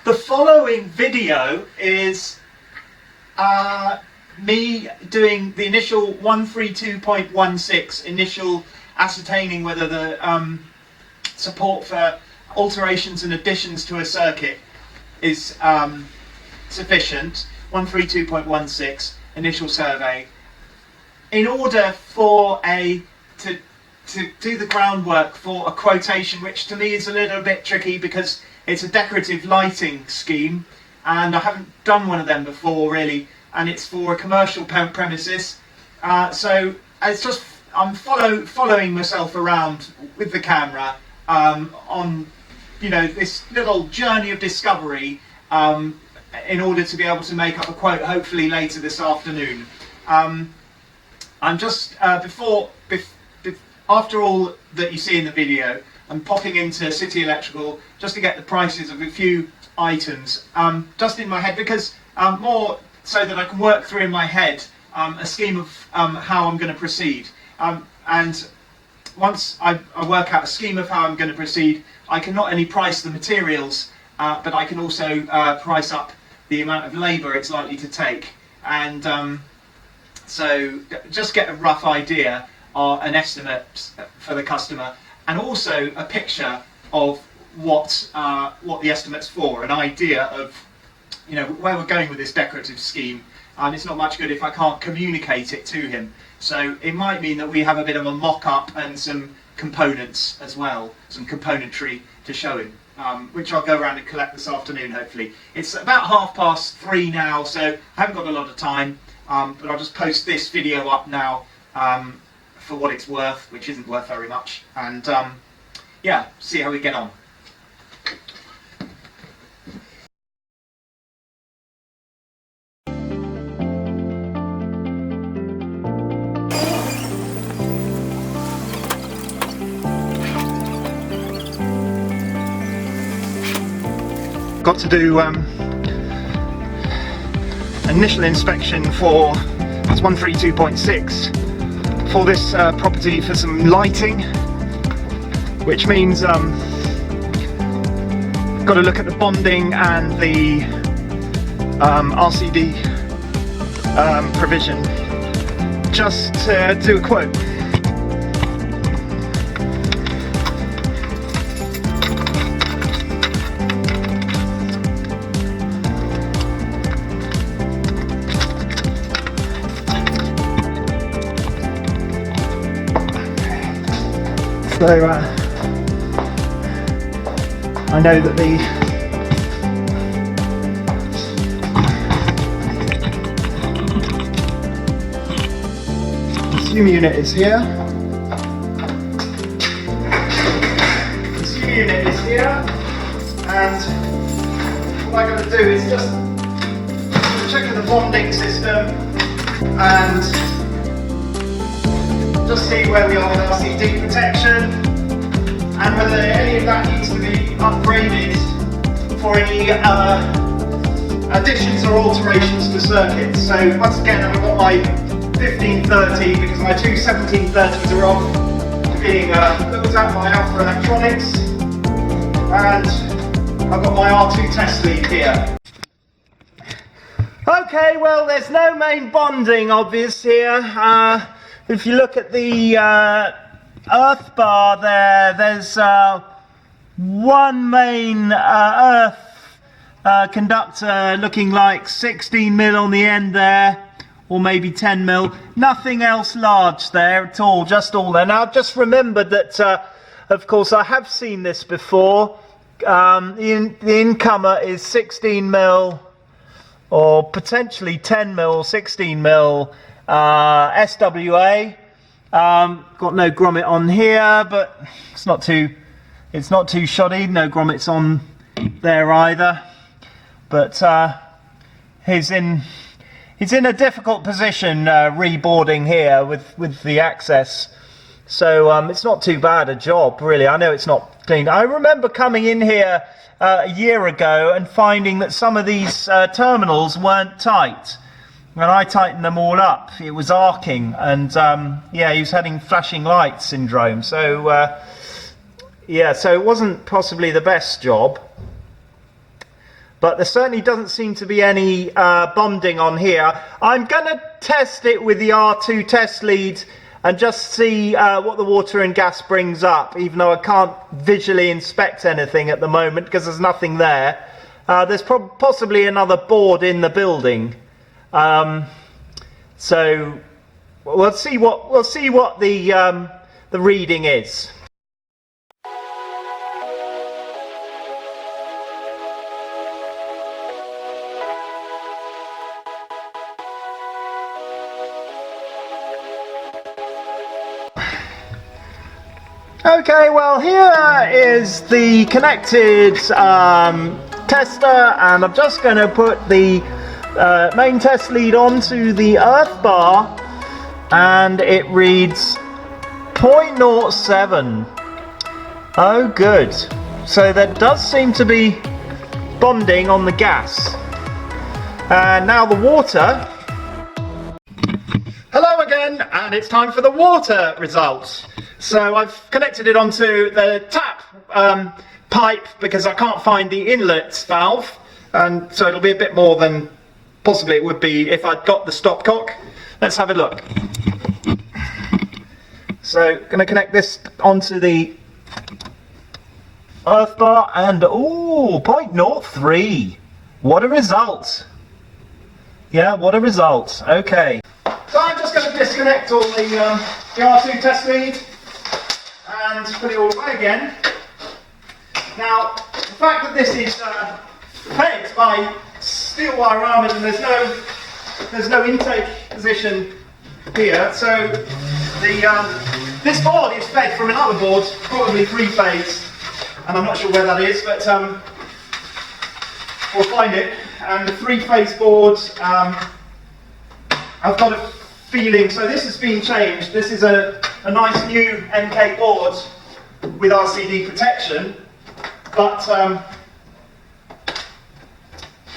The following video is me doing the initial 132.16 initial ascertaining whether the support for alterations and additions to a circuit is sufficient. 132.16 initial survey. In order for to do the groundwork for a quotation, which to me is a little bit tricky because it's a decorative lighting scheme and I haven't done one of them before really, and it's for a commercial premises. So it's just I'm following myself around with the camera on this little journey of discovery in order to be able to make up a quote hopefully later this afternoon. I'm just after all that you see in the video, I'm popping into City Electrical just to get the prices of a few items just in my head, because more so that I can work through in my head a scheme of how I'm going to proceed. And once I work out a scheme of how I'm going to proceed, I can not only price the materials, but I can also price up the amount of labour it's likely to take. And so just get a rough idea or an estimate for the customer, and also a picture of what the estimate's for, an idea of where we're going with this decorative scheme. And it's not much good if I can't communicate it to him. So it might mean that we have a bit of a mock-up and some components as well, some componentry to show him, which I'll go around and collect this afternoon hopefully. It's about 3:30 now, so I haven't got a lot of time, but I'll just post this video up now for what it's worth, which isn't worth very much, and yeah, see how we get on. Got to do initial inspection for 132.6 for this property for some lighting, which means got to look at the bonding and the RCD provision just to do a quote. So I know that the consumer unit is here. Consumer unit is here, and what I'm going to do is just check the bonding system and just see where we are with LCD protection and whether any of that needs to be upgraded for any additions or alterations to circuits. So once again, I've got my 1530 because my two 1730s are off being looked at by Alpha Electronics, and I've got my R2 test lead here. Okay, well there's no main bonding obvious here. If you look at the earth bar there's one main earth conductor looking like 16 mil on the end there, or maybe 10 mil. Nothing else large there at all, just all there. Now I've just remembered that, of course, I have seen this before. The incomer is 16 mil or potentially 10 mil, 16 mil. SWA, got no grommet on here, but it's not too shoddy. No grommets on there either, but he's in a difficult position reboarding here with the access. So it's not too bad a job really. I know it's not clean. I remember coming in here a year ago and finding that some of these terminals weren't tight. When I tightened them all up, it was arcing, and yeah, he was having flashing light syndrome. So yeah, so it wasn't possibly the best job. but there certainly doesn't seem to be any bonding on here. I'm going to test it with the R2 test lead and just see what the water and gas brings up, even though I can't visually inspect anything at the moment because there's nothing there. There's possibly another board in the building, so we'll see what the reading is. Okay, well, here is the connected tester, and I'm just going to put the main test lead onto the earth bar, and it reads 0.07. Oh, good. So there does seem to be bonding on the gas. And now the water. Hello again, and it's time for the water results. So I've connected it onto the tap pipe because I can't find the inlet valve, and so it'll be a bit more than possibly it would be if I'd got the stopcock. Let's have a look. So going to connect this onto the earth bar, and ooh, 0.03. What a result. Yeah, what a result. Okay. So I'm just going to disconnect all the R2 test lead and put it all away again. Now, the fact that this is fed by steel wire armors and there's no intake position here, so the this board is fed from another board, probably three-phase, and I'm not sure where that is, but we'll find it. And the three-phase board, I've got a feeling, so this has been changed. This is a nice new MK board with RCD protection, but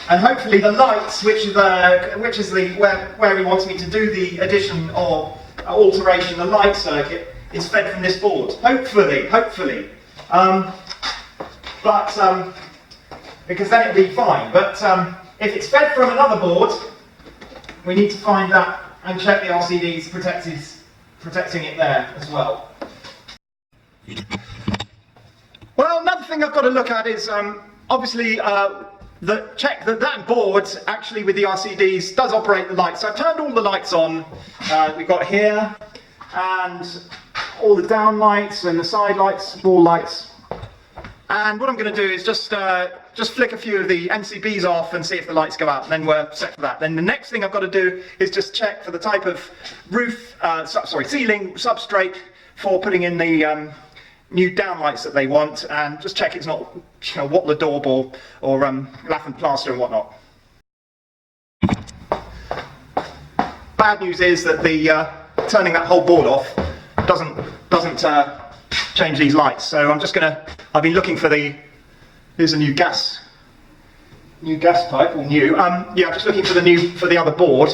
and hopefully the lights, which is where he wants me to do the addition or alteration, the light circuit, is fed from this board. Hopefully, because then it'll be fine. But if it's fed from another board, we need to find that and check the RCD's protecting it there as well. Well, another thing I've got to look at is obviously check that board actually with the RCDs does operate the lights. So I've turned all the lights on. We've got here and all the down lights and the side lights, wall lights. And what I'm going to do is just flick a few of the NCBs off and see if the lights go out, and then we're set for that. Then the next thing I've got to do is just check for the type of ceiling substrate for putting in the new downlights that they want, and just check it's not Watler daub or lath and plaster and whatnot. Bad news is that the turning that whole board off doesn't change these lights. So I've been looking for here's a new gas pipe, or new. Yeah, I'm just looking for the other board,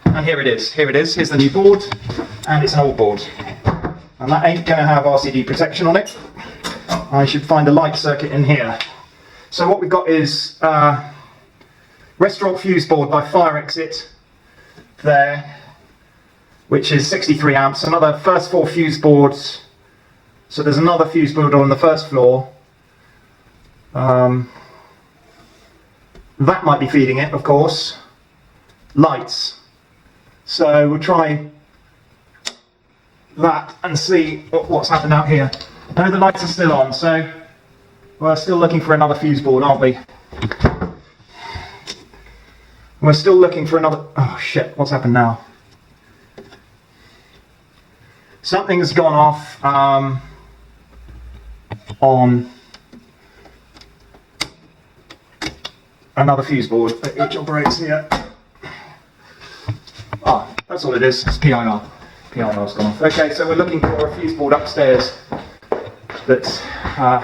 and here it is. Here's the new board, and it's an old board, and that ain't going to have RCD protection on it. I should find a light circuit in here. So what we've got is restaurant fuse board by Fire Exit there, which is 63 amps. Another first 4 fuse boards. So there's another fuse board on the first floor. That might be feeding it, of course. Lights. So we'll try that and see what's happened out here. No, the lights are still on, so we're still looking for another fuse board, aren't we? We're still looking for another... Oh shit, what's happened now? Something's gone off on another fuse board which operates here. Ah, that's all it is. It's PIR. PIR's gone off. Okay, so we're looking for a fuse board upstairs that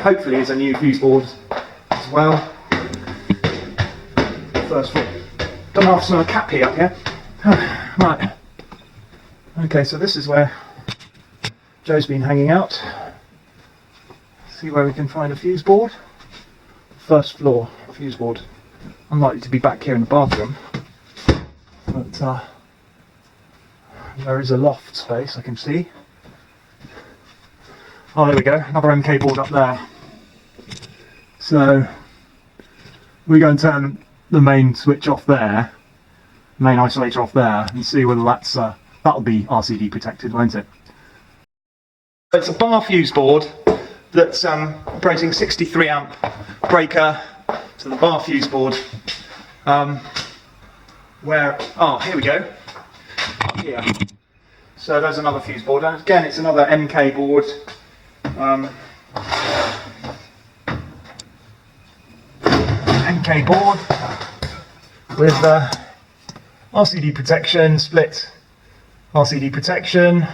hopefully is a new fuse board as well. First floor. Don't have some cat pee up here. Right. Okay, so this is where Joe's been hanging out. See where we can find a fuse board. First floor fuse board. unlikely to be back here in the bathroom, but there is a loft space I can see. Oh, there we go, another MK board up there. So we go and turn the main switch off there, main isolator off there, and see whether that's that'll be RCD protected, won't it? It's a bar fuse board that's operating 63 amp breaker. So the bar fuse board, where, oh, here we go, up here. So there's another fuse board, and again it's another MK board. MK board with RCD protection, split RCD protection,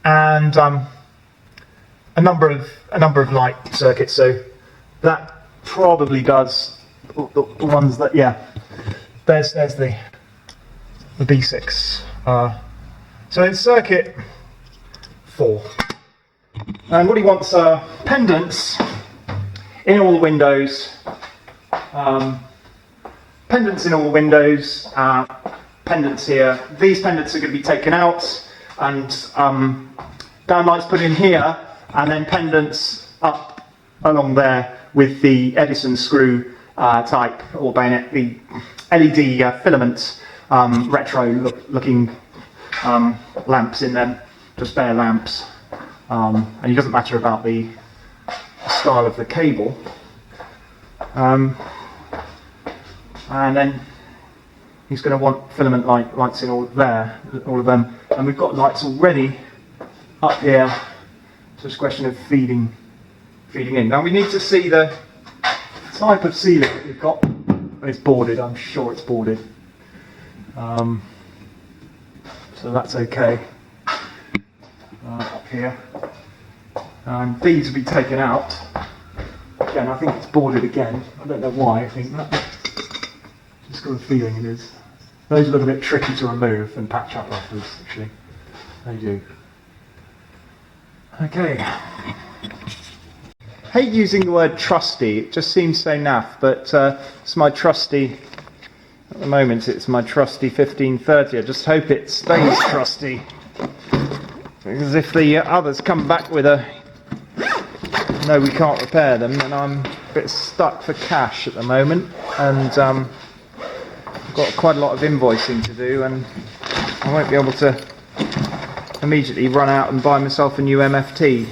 and a number of light circuits. So that probably does the ones that, yeah. There's the B6. So it's circuit 4, and what he wants are pendants in all the windows. Pendants in all the windows. Pendants here. These pendants are going to be taken out, and downlights put in here, and then pendants up along there with the Edison screw type or bayonet, the LED filament retro looking lamps in them, just bare lamps, and it doesn't matter about the style of the cable. And then he's going to want filament lights in all of them, and we've got lights already up here, so it's a question of feeding in. Now we need to see the type of ceiling that we've got. It's boarded, I'm sure it's boarded, so that's okay. Up here, and these will be taken out. Again, I think it's boarded again. I don't know why. I think that. Just got a feeling it is. Those are a little bit tricky to remove and patch up afterwards. Actually, they do. Okay. Hate using the word trusty. It just seems so naff, but it's my trusty. At the moment, it's my trusty 1530. I just hope it stays trusty, because if the others come back with a no, we can't repair them, then I'm a bit stuck for cash at the moment, and I've got quite a lot of invoicing to do, and I won't be able to immediately run out and buy myself a new MFT.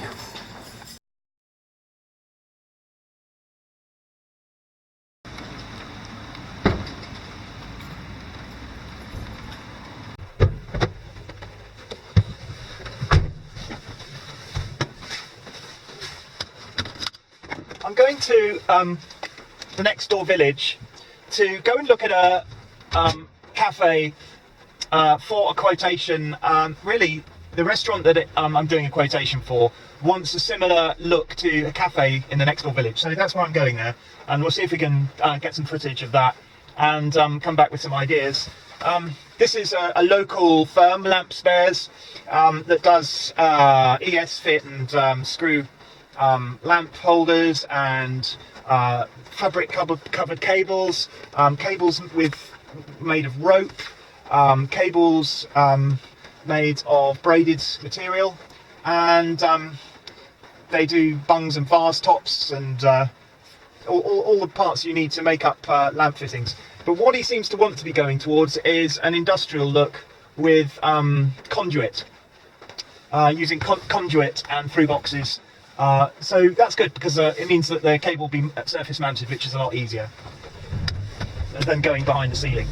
I'm going to the next door village to go and look at a cafe for a quotation. Really, the restaurant that I'm doing a quotation for wants a similar look to a cafe in the next door village. So that's why I'm going there, and we'll see if we can get some footage of that and come back with some ideas. This is a local firm, Lamp Spares, that does ES fit and screw lamp holders and fabric covered cables, cables made of rope, cables made of braided material, and they do bungs and vase tops and all the parts you need to make up lamp fittings. But what he seems to want to be going towards is an industrial look with conduit, using conduit and through boxes. So that's good, because it means that the cable will be surface mounted, which is a lot easier than going behind the ceiling.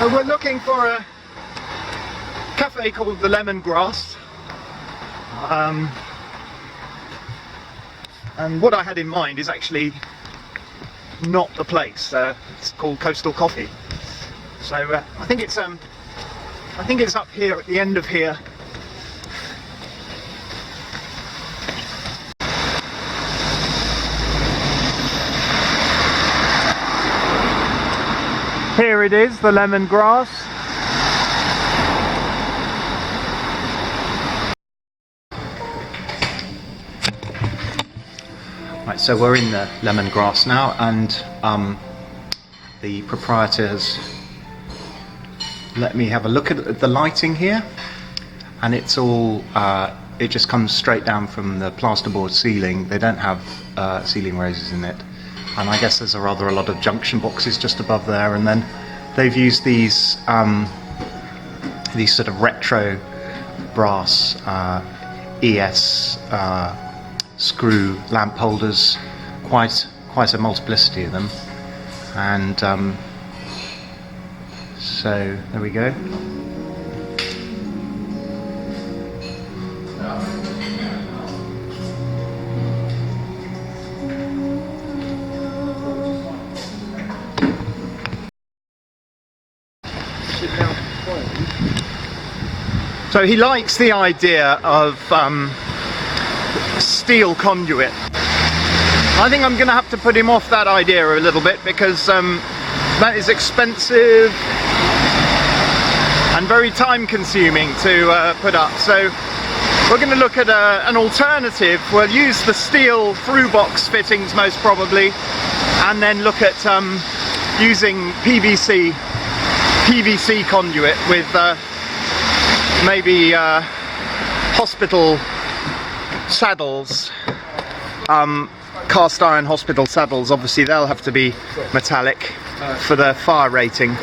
So we're looking for a cafe called the Lemongrass. And what I had in mind is actually not the place. It's called Coastal Coffee. So I think it's up here at the end of here. Here it is, the Lemongrass. Right, so we're in the Lemongrass now, and the proprietor has let me have a look at the lighting here, and it's all it just comes straight down from the plasterboard ceiling. They don't have ceiling raisers in it, and I guess there's a lot of junction boxes just above there, and then they've used these sort of retro brass ES screw lamp holders, quite a multiplicity of them, and so there we go. So he likes the idea of steel conduit. I think I'm going to have to put him off that idea a little bit, because that is expensive and very time consuming to put up. So we're going to look at an alternative. We'll use the steel through box fittings most probably, and then look at using PVC conduit with maybe hospital saddles, cast iron hospital saddles. Obviously they'll have to be metallic for the fire rating.